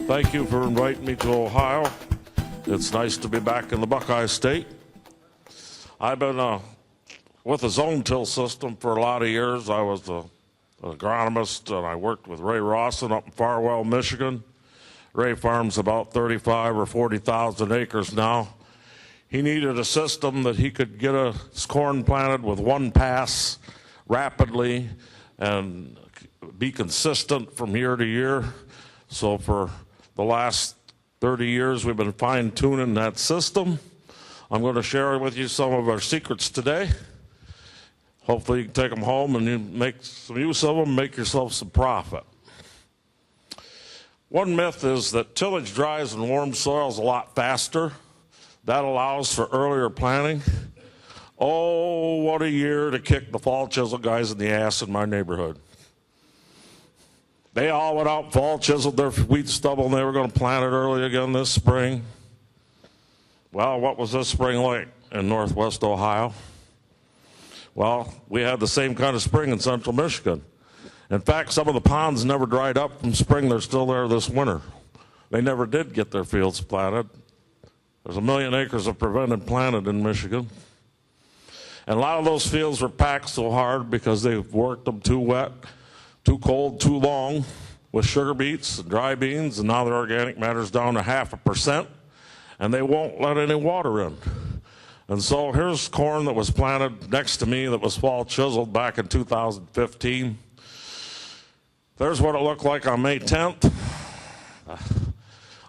Thank you for inviting me to Ohio. It's nice to be back in the Buckeye State. I've been with the zone till system for a lot of years. I was an agronomist, and I worked with Ray Rawson up in Farwell, Michigan. Ray farms about 35 or 40,000 acres now. He needed a system that he could get his corn planted with one pass rapidly and be consistent from year to year. So for the last 30 years, we've been fine-tuning that system. I'm going to share with you some of our secrets today. Hopefully you can take them home and you make some use of them, make yourself some profit. One myth is that tillage dries in warm soils a lot faster. That allows for earlier planting. Oh, what a year to kick the fall chisel guys in the ass in my neighborhood. They all went out, fall chiseled their wheat stubble, and they were going to plant it early again this spring. Well, what was this spring like in northwest Ohio? Well, we had the same kind of spring in central Michigan. In fact, some of the ponds never dried up from spring. They're still there this winter. They never did get their fields planted. There's 1 million acres of prevented planted in Michigan. And a lot of those fields were packed so hard because they worked them too wet, too cold, too long with sugar beets and dry beans, and now their organic matter's down to 0.5%, and they won't let any water in. And so here's corn that was planted next to me that was fall chiseled back in 2015. There's what it looked like on May 10th.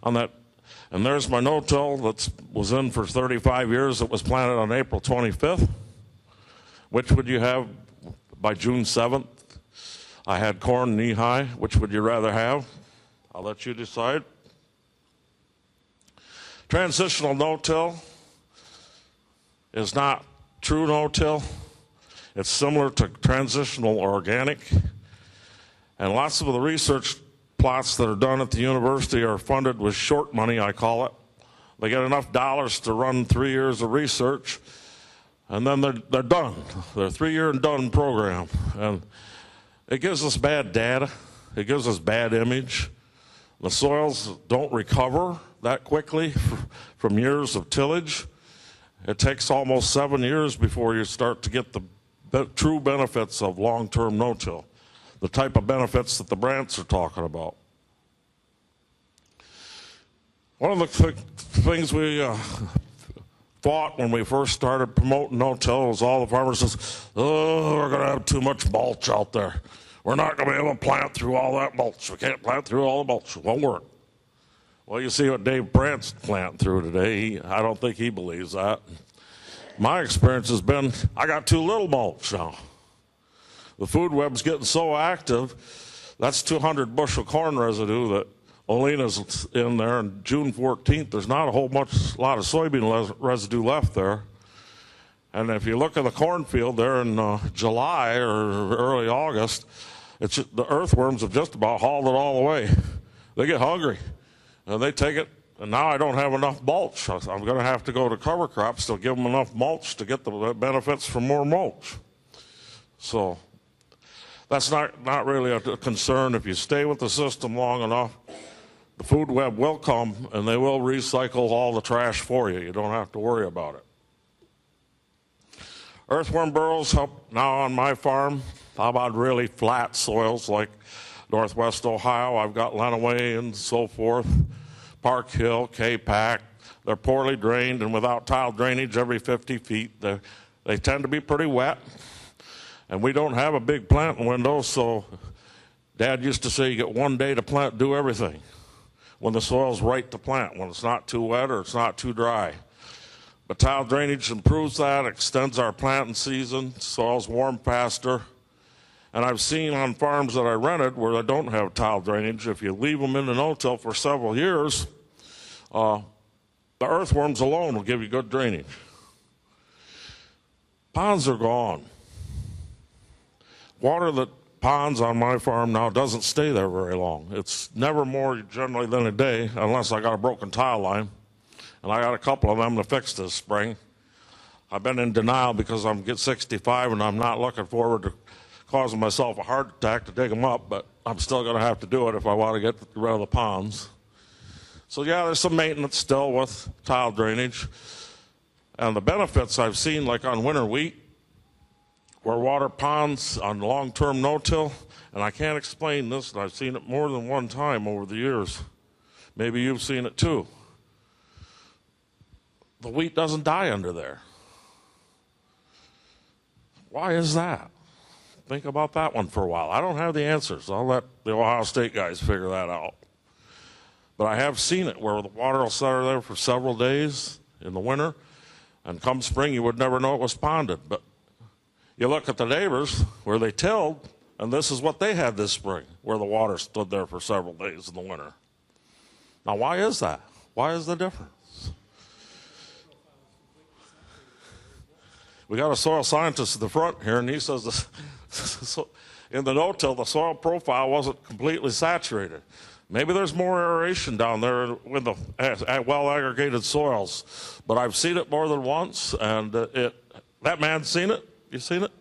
And there's my no-till that was in for 35 years that was planted on April 25th. Which would you have by June 7th? I had corn knee-high. Which would you rather have? I'll let you decide. Transitional no-till is not true no-till. It's similar to transitional organic. And lots of the research plots that are done at the university are funded with short money, I call it. They get enough dollars to run 3 years of research, and then they're done. They're a 3-year and done program. And it gives us bad data. It gives us bad image. The soils don't recover that quickly from years of tillage. It takes almost 7 years before you start to get the true benefits of long-term no-till, the type of benefits that the Brandts are talking about. One of the things we thought when we first started promoting no-till was all the farmers said, oh, we're going to have too much mulch out there. We're not going to be able to plant through all that mulch. We can't plant through all the mulch. It won't work. Well, you see what Dave Brandt's planting through today. I don't think he believes that. My experience has been, I got too little mulch now. The food web's getting so active, that's 200 bushel corn residue that Olena's in there, and June 14th, there's not a lot of soybean residue left there. And if you look at the cornfield there in July or early August, the earthworms have just about hauled it all away. They get hungry, and they take it, and now I don't have enough mulch. I'm going to have to go to cover crops to give them enough mulch to get the benefits from more mulch. So that's not really a concern. If you stay with the system long enough, the food web will come, and they will recycle all the trash for you. You don't have to worry about it. Earthworm burrows help now on my farm. How about really flat soils like northwest Ohio? I've got Lenawee and so forth, Park Hill, K-Pack. They're poorly drained and without tile drainage every 50 feet. They tend to be pretty wet. And we don't have a big planting window, so Dad used to say you get 1 day to plant, do everything. When the soil's right to plant, when it's not too wet or it's not too dry. But tile drainage improves that, extends our planting season, soil's warm faster. And I've seen on farms that I rented where they don't have tile drainage, if you leave them in the no-till for several years, the earthworms alone will give you good drainage. Ponds are gone. Water that ponds on my farm now doesn't stay there very long. It's never more generally than a day, unless I got a broken tile line. And I got a couple of them to fix this spring. I've been in denial because I'm 65 and I'm not looking forward to causing myself a heart attack to dig them up, but I'm still going to have to do it if I want to get rid of the ponds. So yeah, there's some maintenance still with tile drainage. And the benefits I've seen, like on winter wheat, where water ponds on long-term no-till, and I can't explain this, and I've seen it more than one time over the years. Maybe you've seen it too. The wheat doesn't die under there. Why is that? Think about that one for a while. I don't have the answers. I'll let the Ohio State guys figure that out. But I have seen it where the water will sit there for several days in the winter, and come spring you would never know it was ponded. But you look at the neighbors where they tilled, and this is what they had this spring, where the water stood there for several days in the winter. Now, why is that? Why is the difference? We got a soil scientist in the front here, and he says in the no-till, the soil profile wasn't completely saturated. Maybe there's more aeration down there with the well-aggregated soils, but I've seen it more than once, and that man's seen it. You seen it?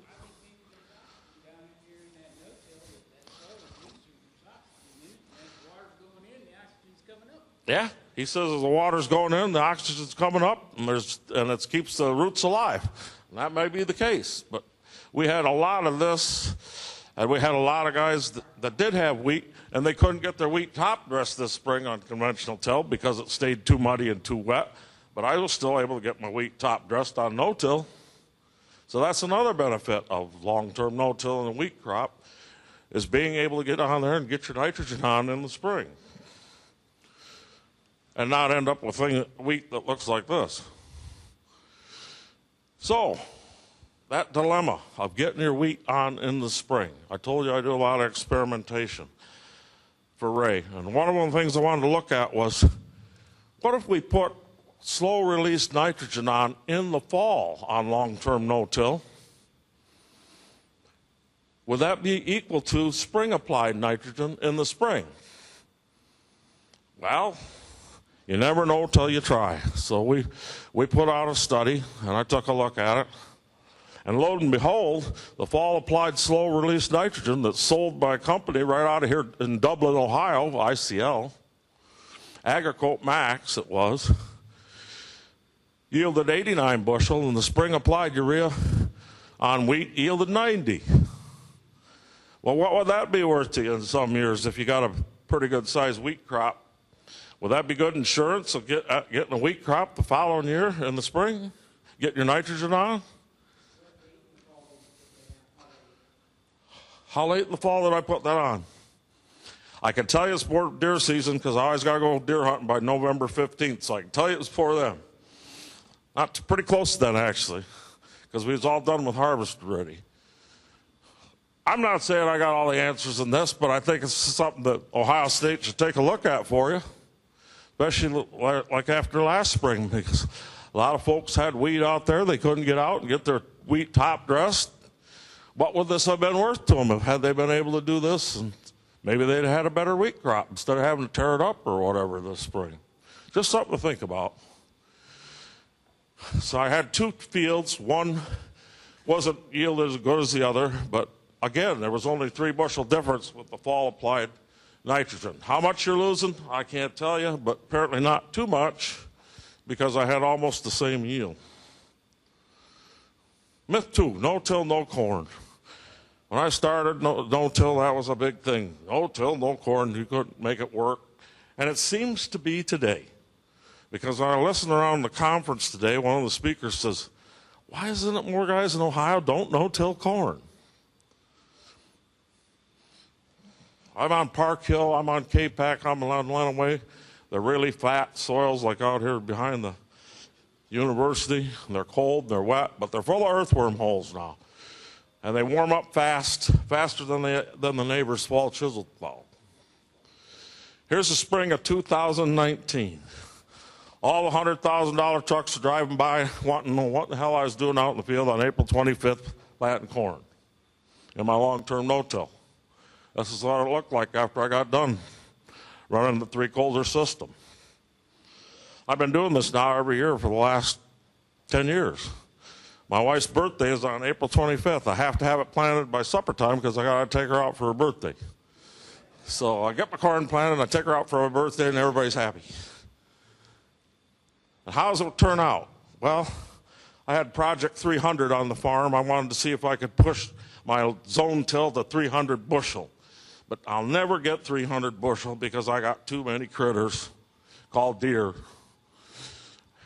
Yeah, he says as the water's going in, the oxygen's coming up, and it keeps the roots alive. And that may be the case, but we had a lot of this, and we had a lot of guys that did have wheat, and they couldn't get their wheat top dressed this spring on conventional till because it stayed too muddy and too wet. But I was still able to get my wheat top dressed on no-till. So that's another benefit of long-term no-till in the wheat crop, is being able to get on there and get your nitrogen on in the spring and not end up with wheat that looks like this. So that dilemma of getting your wheat on in the spring. I told you I do a lot of experimentation for Ray. And one of the things I wanted to look at was, what if we put slow-release nitrogen on in the fall on long-term no-till? Would that be equal to spring-applied nitrogen in the spring? Well, you never know till you try. So we put out a study, and I took a look at it. And lo and behold, the fall-applied slow-release nitrogen that's sold by a company right out of here in Dublin, Ohio, ICL, Agricolt Max it was, yielded 89 bushel, and the spring-applied urea on wheat yielded 90. Well, what would that be worth to you in some years if you got a pretty good-sized wheat crop? Would that be good insurance of getting a wheat crop the following year in the spring? Getting your nitrogen on? How late in the fall did I put that on? I can tell you it's before deer season because I always got to go deer hunting by November 15th, so I can tell you it was before then. Pretty close to then, actually, because we was all done with harvest already. I'm not saying I got all the answers in this, but I think it's something that Ohio State should take a look at for you, especially like after last spring, because a lot of folks had wheat out there. They couldn't get out and get their wheat top dressed. What would this have been worth to them had they been able to do this? And maybe they'd have had a better wheat crop instead of having to tear it up or whatever this spring. Just something to think about. So I had two fields. One wasn't yielded as good as the other, but again, there was only 3 bushel difference with the fall applied nitrogen. How much you're losing, I can't tell you, but apparently not too much because I had almost the same yield. Myth 2, no-till, no corn. When I started no-till, that was a big thing. No-till, no corn, you couldn't make it work. And it seems to be today. Because when I listened around the conference today, one of the speakers says, why isn't it more guys in Ohio don't no-till corn? I'm on Park Hill, I'm on K-Pack, I'm on Lenawee. They're really fat soils like out here behind the university. They're cold, they're wet, but they're full of earthworm holes now. And they warm up faster than the neighbor's fall chisel plow. Here's the spring of 2019. All the $100,000 trucks are driving by wanting to know what the hell I was doing out in the field on April 25th planting corn in my long-term no-till. This is what it looked like after I got done running the 3-coulter system. I've been doing this now every year for the last 10 years. My wife's birthday is on April 25th. I have to have it planted by supper time because I got to take her out for her birthday. So I get my corn planted, I take her out for her birthday, and everybody's happy. And how does it turn out? Well, I had Project 300 on the farm. I wanted to see if I could push my zone till to 300 bushel. But I'll never get 300 bushel because I got too many critters called deer.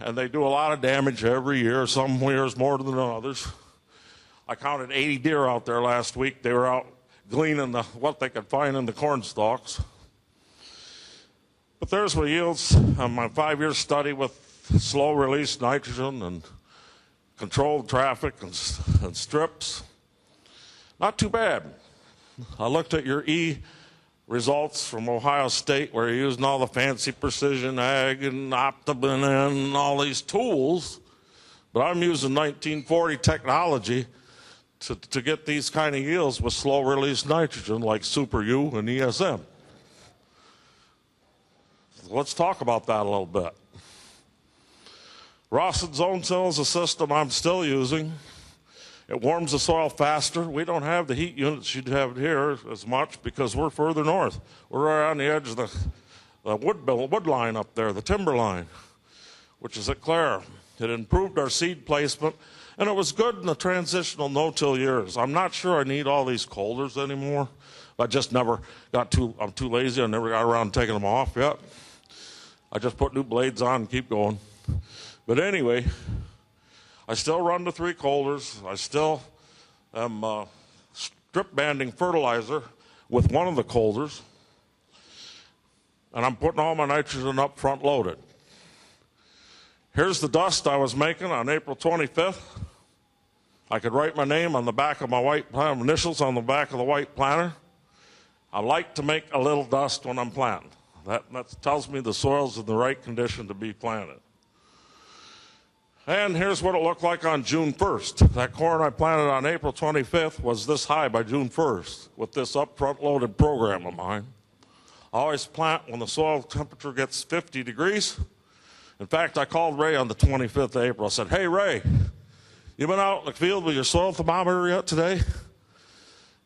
And they do a lot of damage every year, some years more than others. I counted 80 deer out there last week. They were out gleaning what they could find in the corn stalks. But there's my yields on my 5-year study with slow release nitrogen and controlled traffic and strips. Not too bad. I looked at your results from Ohio State where you're using all the fancy precision ag and Optimum and all these tools, but I'm using 1940 technology to get these kind of yields with slow release nitrogen like Super U and ESM. Let's talk about that a little bit. Rawson Zone Till is a system I'm still using. It warms the soil faster. We don't have the heat units you'd have here as much because we're further north. We're right on the edge of the wood line up there, the timber line, which is at Clare. It improved our seed placement, and it was good in the transitional no-till years. I'm not sure I need all these colders anymore. I just never I'm too lazy. I never got around to taking them off yet. I just put new blades on and keep going. But anyway, I still run the 3 colders. I still am strip banding fertilizer with one of the colders. And I'm putting all my nitrogen up front loaded. Here's the dust I was making on April 25th. I could write my name on the back of my initials on the back of the white planter. I like to make a little dust when I'm planting. That tells me the soil's in the right condition to be planted. And here's what it looked like on June 1st. That corn I planted on April 25th was this high by June 1st with this up-front loaded program of mine. I always plant when the soil temperature gets 50 degrees. In fact, I called Ray on the 25th of April. I said, "Hey, Ray, you been out in the field with your soil thermometer yet today?"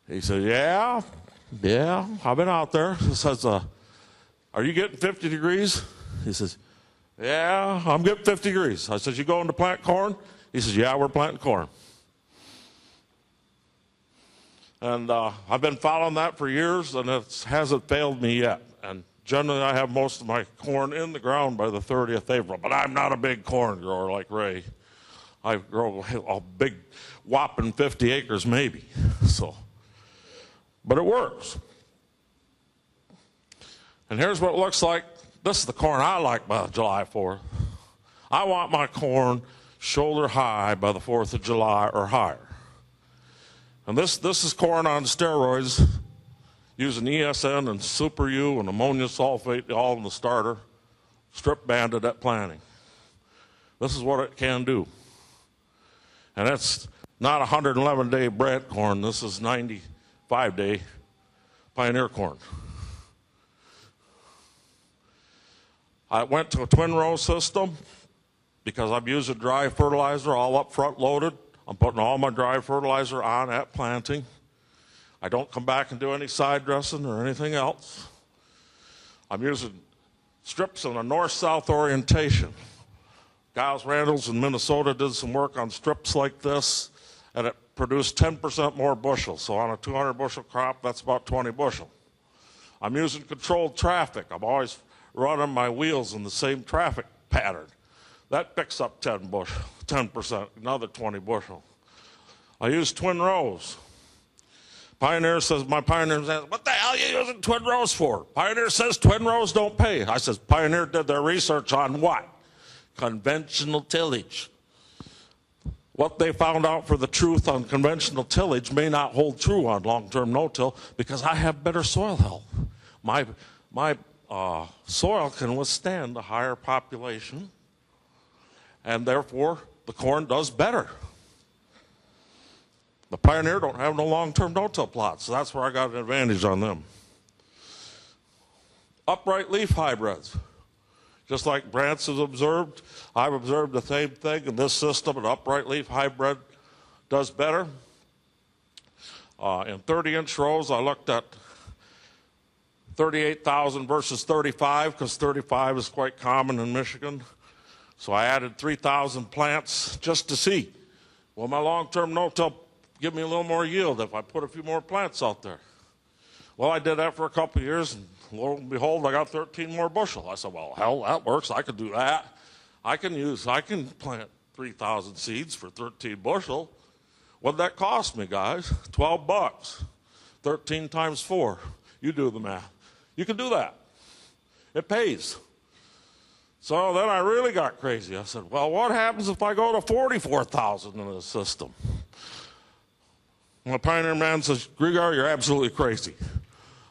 He said, Yeah, I've been out there. He says, "Are you getting 50 degrees?" He says, "Yeah, I'm getting 50 degrees. I said, "You going to plant corn?" He says, "Yeah, we're planting corn." And I've been following that for years, and it hasn't failed me yet. And generally, I have most of my corn in the ground by the 30th of April. But I'm not a big corn grower like Ray. I grow a big whopping 50 acres maybe. But it works. And here's what it looks like. This is the corn I like by July 4th. I want my corn shoulder high by the 4th of July or higher. And this is corn on steroids using ESN and Super U and ammonia sulfate all in the starter, strip banded at planting. This is what it can do. And it's not 111-day bred corn. This is 95-day pioneer corn. I went to a twin row system because I'm using dry fertilizer all up front loaded. I'm putting all my dry fertilizer on at planting. I don't come back and do any side dressing or anything else. I'm using strips in a north-south orientation. Giles Randalls in Minnesota did some work on strips like this, and it produced 10% more bushels. So on a 200 bushel crop, that's about 20 bushel. I'm using controlled traffic. I'm always running my wheels in the same traffic pattern. That picks up 10%, another 20 bushel. I use twin rows. Pioneer says, "What the hell are you using twin rows for?" Pioneer says twin rows don't pay. I says, Pioneer did their research on what? Conventional tillage. What they found out for the truth on conventional tillage may not hold true on long-term no-till because I have better soil health. My soil can withstand a higher population, and therefore the corn does better. The Pioneer don't have no long-term no-till plots, so that's where I got an advantage on them. Upright leaf hybrids. Just like Brantz has observed, I've observed the same thing in this system. An upright leaf hybrid does better. In 30-inch rows, I looked at 38,000 versus 35, because 35 is quite common in Michigan. So I added 3,000 plants just to see, will my long-term no-till give me a little more yield if I put a few more plants out there? Well, I did that for a couple of years, and lo and behold, I got 13 more bushel. I said, well, hell, that works. I could do that. I can plant 3,000 seeds for 13 bushel. What'd that cost me, guys? $12. 13 times 4. You do the math. You can do that. It pays. So then I really got crazy. I said, well, what happens if I go to 44,000 in this system? And the Pioneer man says, Grigar, you're absolutely crazy.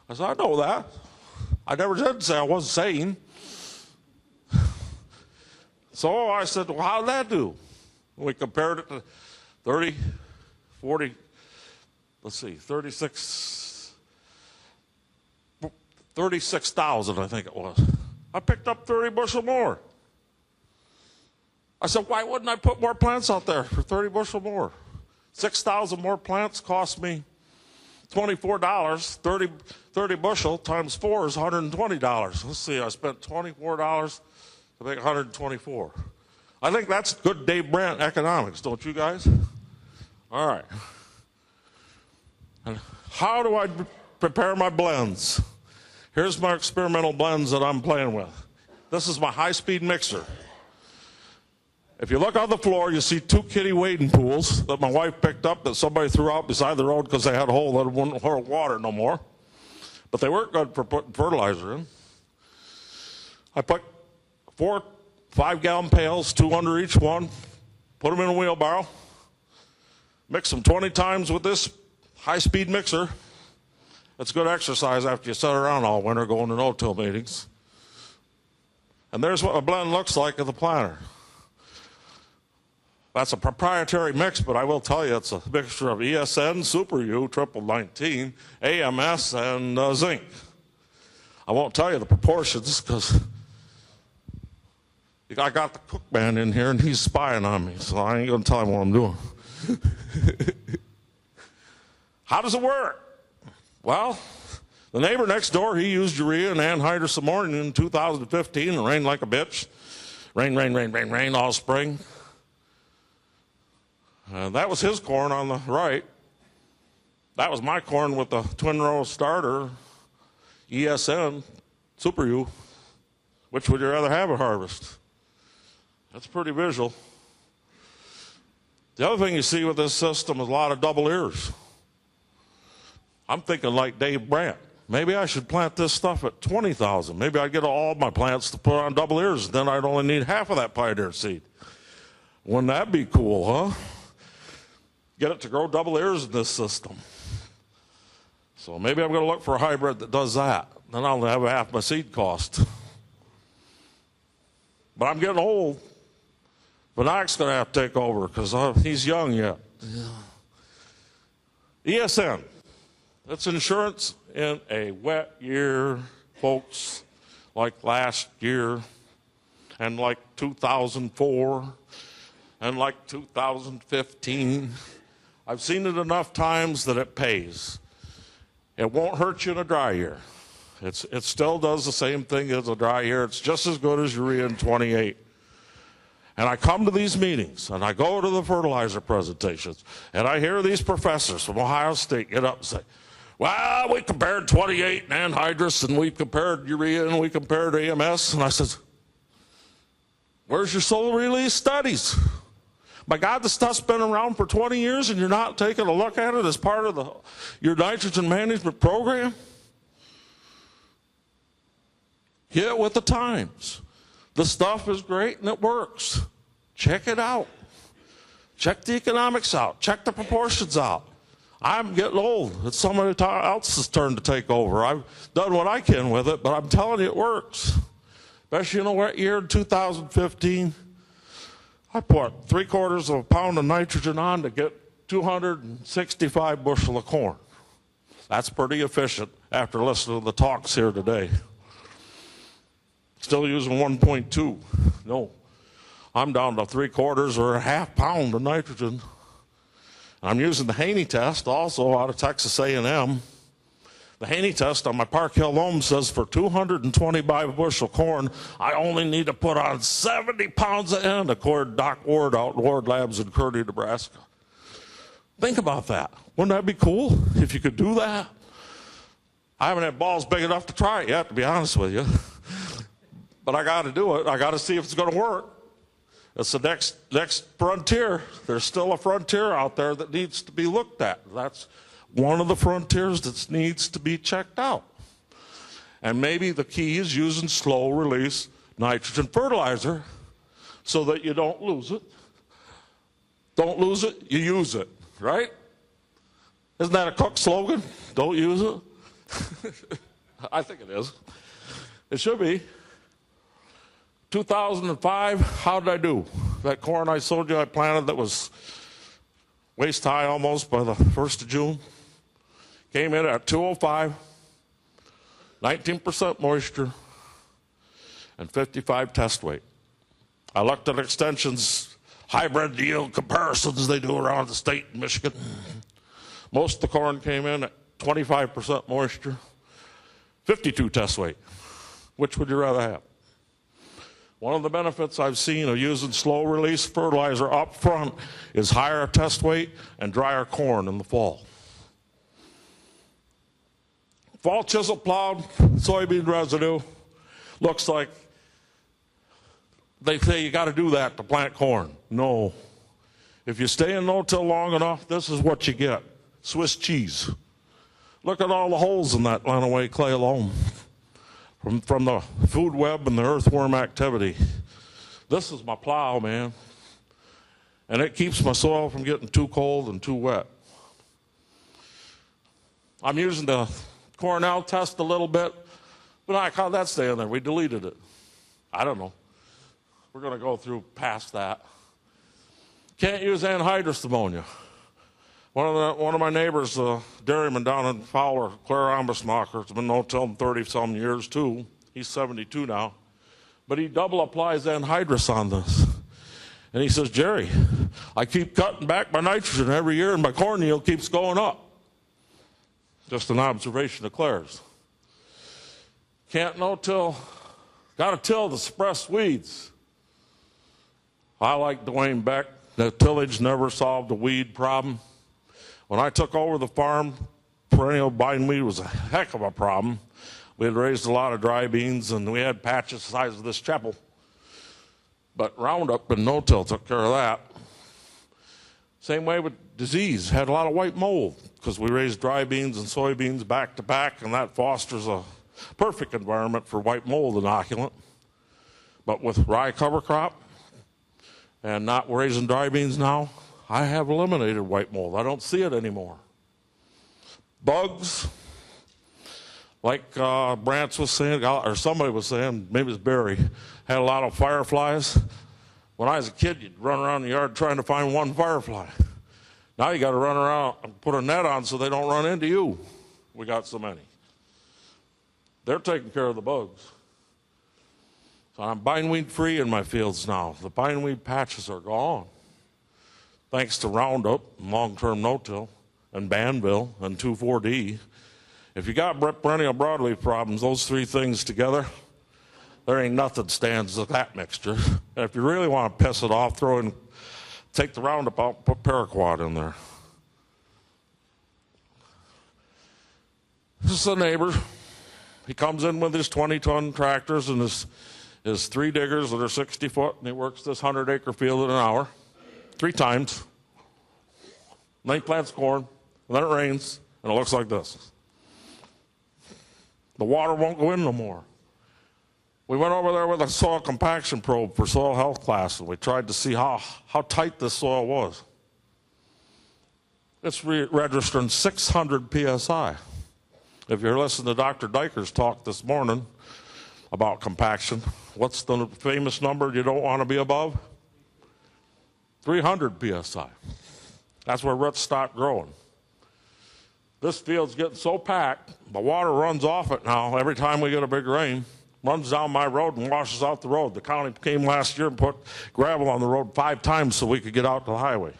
I said, I know that. I never did say I wasn't sane. So I said, well, how'd that do? We compared it to 36,000, I think it was. I picked up 30 bushel more. I said, why wouldn't I put more plants out there for 30 bushel more? 6,000 more plants cost me $24. 30 bushel times 4 is $120. Let's see, I spent $24 to make $124. I think that's good Dave Brandt economics, don't you guys? All right. And how do I prepare my blends? Here's my experimental blends that I'm playing with. This is my high-speed mixer. If you look on the floor, you see 2 kitty wading pools that my wife picked up that somebody threw out beside the road because they had a hole that wouldn't hold water no more. But they weren't good for putting fertilizer in. I put 4 5-gallon pails, 2 under each one, put them in a wheelbarrow, mix them 20 times with this high-speed mixer. That's good exercise after you sit around all winter going to no-till meetings. And there's what a blend looks like in the planter. That's a proprietary mix, but I will tell you it's a mixture of ESN, Super U, Triple 19, AMS, and zinc. I won't tell you the proportions because I got the cook man in here and he's spying on me, so I ain't going to tell him what I'm doing. How does it work? Well, the neighbor next door, he used urea and anhydrous ammonia in 2015. It rained like a bitch. Rain all spring. That was his corn on the right. That was my corn with the twin row starter, ESN, Super U. Which would you rather have at harvest? That's pretty visual. The other thing you see with this system is a lot of double ears. I'm thinking like Dave Brandt. Maybe I should plant this stuff at 20,000. Maybe I'd get all my plants to put on double ears. Then I'd only need half of that Pioneer seed. Wouldn't that be cool, huh? Get it to grow double ears in this system. So maybe I'm going to look for a hybrid that does that. Then I'll have half my seed cost. But I'm getting old. Vinayak's going to have to take over because he's young yet. ESN. That's insurance in a wet year, folks, like last year and like 2004 and like 2015. I've seen it enough times that it pays. It won't hurt you in a dry year. It still does the same thing as a dry year. It's just as good as urea in 28. And I come to these meetings, and I go to the fertilizer presentations, and I hear these professors from Ohio State get up and say, well, we compared 28 and anhydrous, and we compared urea, and we compared AMS. And I says, where's your solar release studies? My God, this stuff's been around for 20 years, and you're not taking a look at it as part of your nitrogen management program? Get with the times. The stuff is great, and it works. Check it out. Check the economics out. Check the proportions out. I'm getting old. It's somebody else's turn to take over. I've done what I can with it, but I'm telling you it works. Especially in a wet year in 2015. I put 3/4 of a pound of nitrogen on to get 265 bushel of corn. That's pretty efficient after listening to the talks here today. Still using 1.2. No. I'm down to 3/4 or a half pound of nitrogen. I'm using the Haney test also out of Texas A&M. The Haney test on my Park Hill loam says for 225 bushel corn, I only need to put on 70 pounds of N, according to Doc Ward out in Ward Labs in Kearney, Nebraska. Think about that. Wouldn't that be cool if you could do that? I haven't had balls big enough to try it yet, to be honest with you. But I got to do it. I got to see if it's going to work. It's the next frontier. There's still a frontier out there that needs to be looked at. That's one of the frontiers that needs to be checked out. And maybe the key is using slow release nitrogen fertilizer so that you don't lose it. Don't lose it, you use it, right? Isn't that a Cook slogan? Don't use it? I think it is. It should be. 2005, how did I do? That corn I told you I planted that was waist high almost by the 1st of June, came in at 205, 19% moisture, and 55 test weight. I looked at Extension's hybrid yield comparisons they do around the state in Michigan. Most of the corn came in at 25% moisture, 52 test weight. Which would you rather have? One of the benefits I've seen of using slow release fertilizer up front is higher test weight and drier corn in the fall. Fall chisel plowed soybean residue looks like they say you got to do that to plant corn. No. If you stay in no-till long enough, this is what you get. Swiss cheese. Look at all the holes in that Lenawee clay loam from the food web and the earthworm activity. This is my plow, man. And it keeps my soil from getting too cold and too wet. I'm using the Cornell test a little bit, but I caught that staying there. We deleted it. I don't know. We're going to go through past that. Can't use anhydrous ammonia. One of my neighbors, dairyman down in Fowler, Claire Ambusmacher, has been no-till 30-some years too. He's 72 now. But he double applies anhydrous on this. And he says, Jerry, I keep cutting back my nitrogen every year and my corn yield keeps going up. Just an observation of Claire's. Can't no-till, got to till to suppress weeds. I like Dwayne Beck. The tillage never solved a weed problem. When I took over the farm, perennial bindweed was a heck of a problem. We had raised a lot of dry beans, and we had patches the size of this chapel. But Roundup and no-till took care of that. Same way with disease. Had a lot of white mold because we raised dry beans and soybeans back to back, and that fosters a perfect environment for white mold inoculant. But with rye cover crop and not raising dry beans now, I have eliminated white mold. I don't see it anymore. Bugs, like Brantz was saying, or somebody was saying, maybe it's Barry, had a lot of fireflies. When I was a kid, you'd run around the yard trying to find one firefly. Now you got to run around and put a net on so they don't run into you. We got so many. They're taking care of the bugs. So I'm bindweed free in my fields now. The bindweed patches are gone. Thanks to Roundup, Long-Term No-Till, and Banville, and 2,4-D. If you got perennial broadleaf problems, those three things together, there ain't nothing stands with that mixture. And if you really want to piss it off, take the Roundup out and put paraquat in there. This is a neighbor. He comes in with his 20-ton tractors and his 3 diggers that are 60 foot, and he works this 100-acre field in an hour. 3 times. And then he plants corn, and then it rains, and it looks like this. The water won't go in no more. We went over there with a soil compaction probe for soil health class, and we tried to see how tight this soil was. It's registering 600 PSI. If you're listening to Dr. Diker's talk this morning about compaction, what's the famous number you don't want to be above? 300 PSI. That's where roots stop growing. This field's getting so packed, the water runs off it now every time we get a big rain, runs down my road and washes out the road. The county came last year and put gravel on the road 5 times so we could get out to the highway.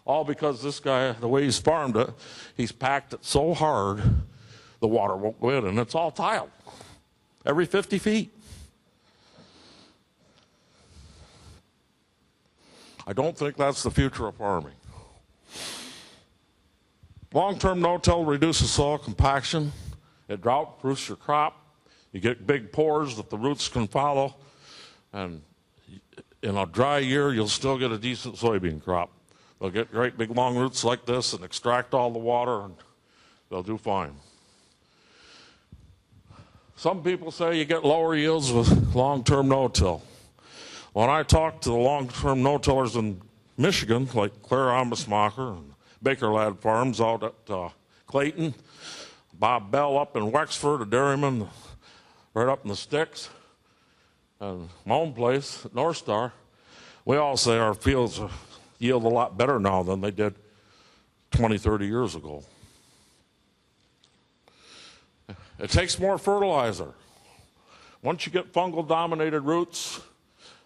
All because this guy, the way he's farmed it, he's packed it so hard, the water won't go in, and it's all tiled every 50 feet. I don't think that's the future of farming. Long-term no-till reduces soil compaction. It drought-proofs your crop. You get big pores that the roots can follow. And in a dry year, you'll still get a decent soybean crop. They'll get great big long roots like this and extract all the water, and they'll do fine. Some people say you get lower yields with long-term no-till. When I talk to the long-term no-tillers in Michigan, like Claire Ambesmacher and Baker Lad Farms out at Clayton, Bob Bell up in Wexford, a dairyman right up in the sticks, and my own place at North Star, we all say our fields yield a lot better now than they did 20, 30 years ago. It takes more fertilizer. Once you get fungal-dominated roots,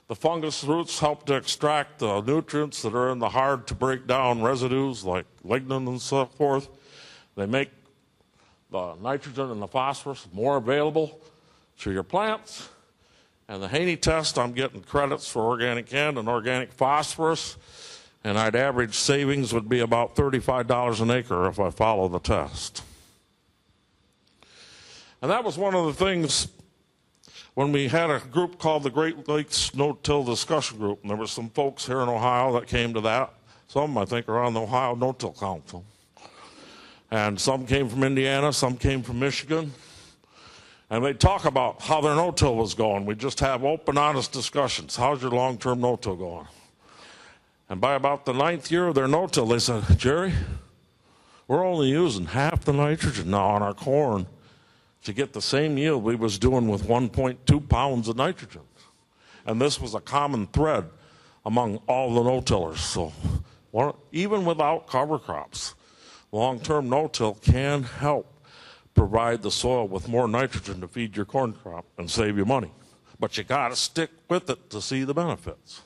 the fungus roots help to extract the nutrients that are in the hard-to-break-down residues like lignin and so forth. They make the nitrogen and the phosphorus more available to your plants. And the Haney test, I'm getting credits for organic N and organic phosphorus, and I'd average savings would be about $35 an acre if I follow the test. And that was one of the things when we had a group called the Great Lakes No-Till Discussion Group, and there were some folks here in Ohio that came to that. Some, I think, are on the Ohio No-Till Council. And some came from Indiana, some came from Michigan. And they'd talk about how their no-till was going. We'd just have open, honest discussions. How's your long-term no-till going? And by about the 9th year of their no-till, they said, Jerry, we're only using half the nitrogen now on our corn to get the same yield we was doing with 1.2 pounds of nitrogen. And this was a common thread among all the no-tillers. So even without cover crops, long-term no-till can help provide the soil with more nitrogen to feed your corn crop and save you money. But you got to stick with it to see the benefits.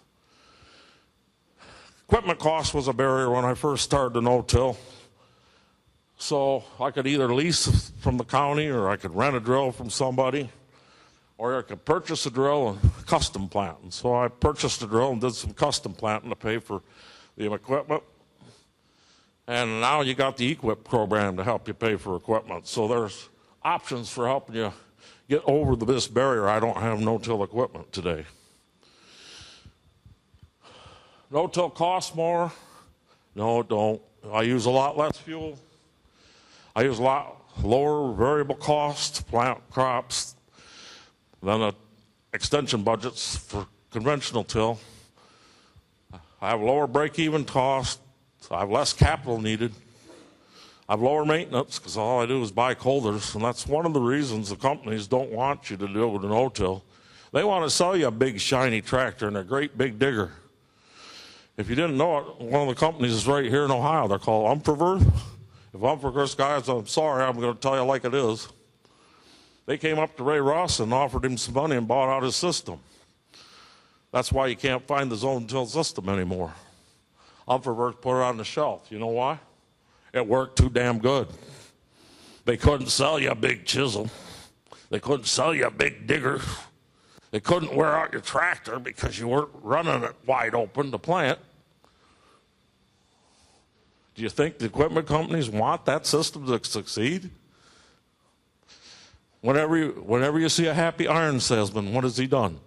Equipment cost was a barrier when I first started the no-till. So I could either lease from the county, or I could rent a drill from somebody, or I could purchase a drill and custom plant. And so I purchased a drill and did some custom planting to pay for the equipment. And now you got the EQIP program to help you pay for equipment. So there's options for helping you get over this barrier. I don't have no-till equipment today. No-till costs more? No, it don't. I use a lot less fuel. I use a lot lower variable costs to plant crops than the extension budgets for conventional till. I have lower break-even costs. I have less capital needed. I have lower maintenance because all I do is buy colders, and that's one of the reasons the companies don't want you to do with a no-till. They want to sell you a big shiny tractor and a great big digger. If you didn't know it, one of the companies is right here in Ohio. They're called Umferworth. If Umferworth guys, I'm sorry, I'm going to tell you like it is. They came up to Ray Ross and offered him some money and bought out his system. That's why you can't find the zone-till system anymore. Umferworth put it on the shelf. You know why? It worked too damn good. They couldn't sell you a big chisel. They couldn't sell you a big digger. They couldn't wear out your tractor because you weren't running it wide open to plant. Do you think the equipment companies want that system to succeed? Whenever you see a happy iron salesman, what has he done?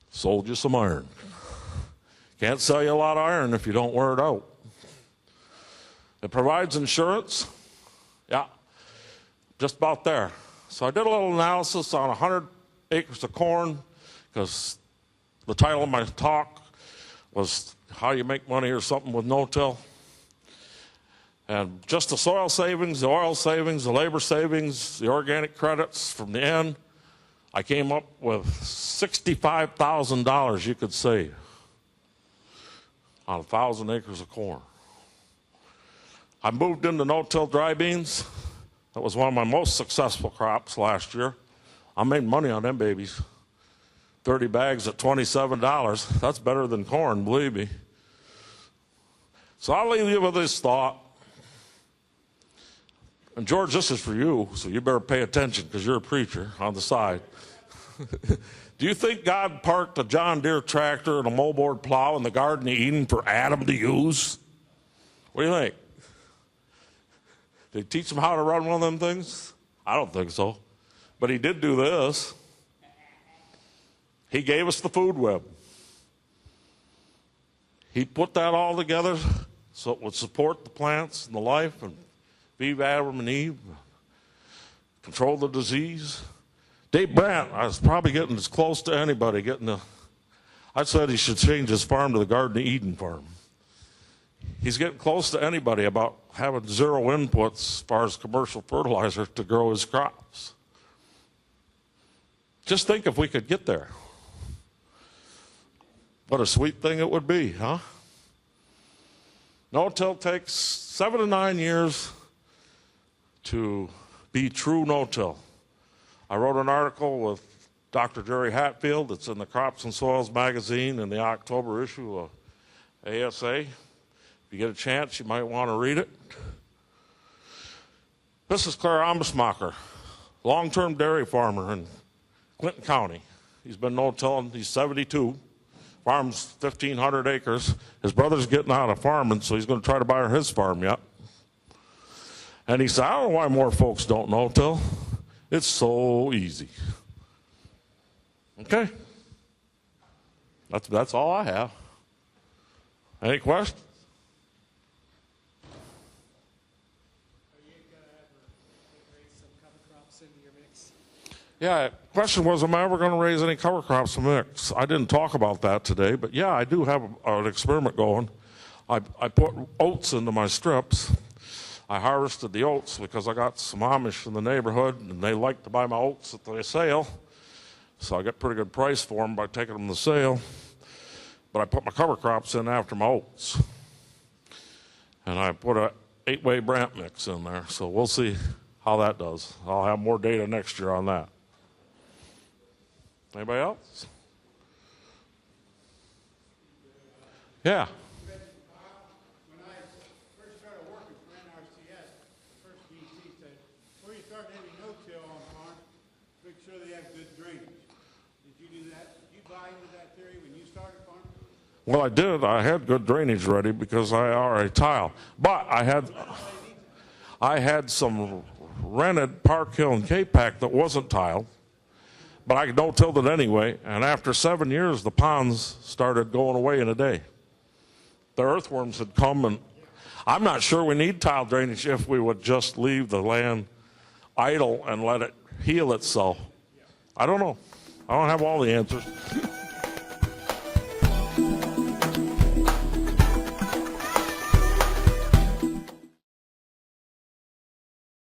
Sold you some iron. Can't sell you a lot of iron if you don't wear it out. It provides insurance. Yeah, just about there. So I did a little analysis on 100 acres of corn because the title of my talk was How You Make Money or something with No-Till. And just the soil savings, the oil savings, the labor savings, the organic credits from the end, I came up with $65,000 you could save on 1,000 acres of corn. I moved into no-till dry beans. That was one of my most successful crops last year. I made money on them babies. 30 bags at $27. That's better than corn, believe me. So I'll leave you with this thought. And George, this is for you, so you better pay attention because you're a preacher on the side. Do you think God parked a John Deere tractor and a moldboard plow in the Garden of Eden for Adam to use? What do you think? Did he teach him how to run one of them things? I don't think so. But he did do this. He gave us the food web. He put that all together so it would support the plants and the life and feed Adam and Eve, control the disease. Dave Brandt, I was probably getting as close to anybody I said he should change his farm to the Garden of Eden farm. He's getting close to anybody about having zero inputs as far as commercial fertilizer to grow his crops. Just think if we could get there. What a sweet thing it would be, huh? No-till takes 7 to 9 years to be true no-till. I wrote an article with Dr. Jerry Hatfield. It's in the Crops and Soils magazine in the October issue of ASA. If you get a chance, you might want to read it. This is Claire Amsmacher, long-term dairy farmer in Clinton County. He's been no-tilling. He's 72. Farms 1,500 acres. His brother's getting out of farming, so he's going to try to buy his farm yet. And he said, I don't know why more folks don't no-till. It's so easy. Okay. That's all I have. Any questions? Are you going to ever raise some cover crops into your mix? Yeah, question was, am I ever going to raise any cover crops in mix? I didn't talk about that today, but yeah, I do have an experiment going. I put oats into my strips. I harvested the oats because I got some Amish in the neighborhood, and they like to buy my oats at the sale. So I get a pretty good price for them by taking them to the sale. But I put my cover crops in after my oats. And I put a 8-way Brandt mix in there. So we'll see how that does. I'll have more data next year on that. Anybody else? Yeah. When I first started working for NRCS, the first DC said, before you start any no-till on farms, make sure they have good drainage. Did you do that? Did you buy into that theory when you started farming? Well, I did. I had good drainage ready because I already tile. But I had some rented Park Hill and K-Pack that wasn't tiled. But I no-tilled it anyway, and after 7 years, the ponds started going away in a day. The earthworms had come, and I'm not sure we need tile drainage if we would just leave the land idle and let it heal itself. I don't know. I don't have all the answers.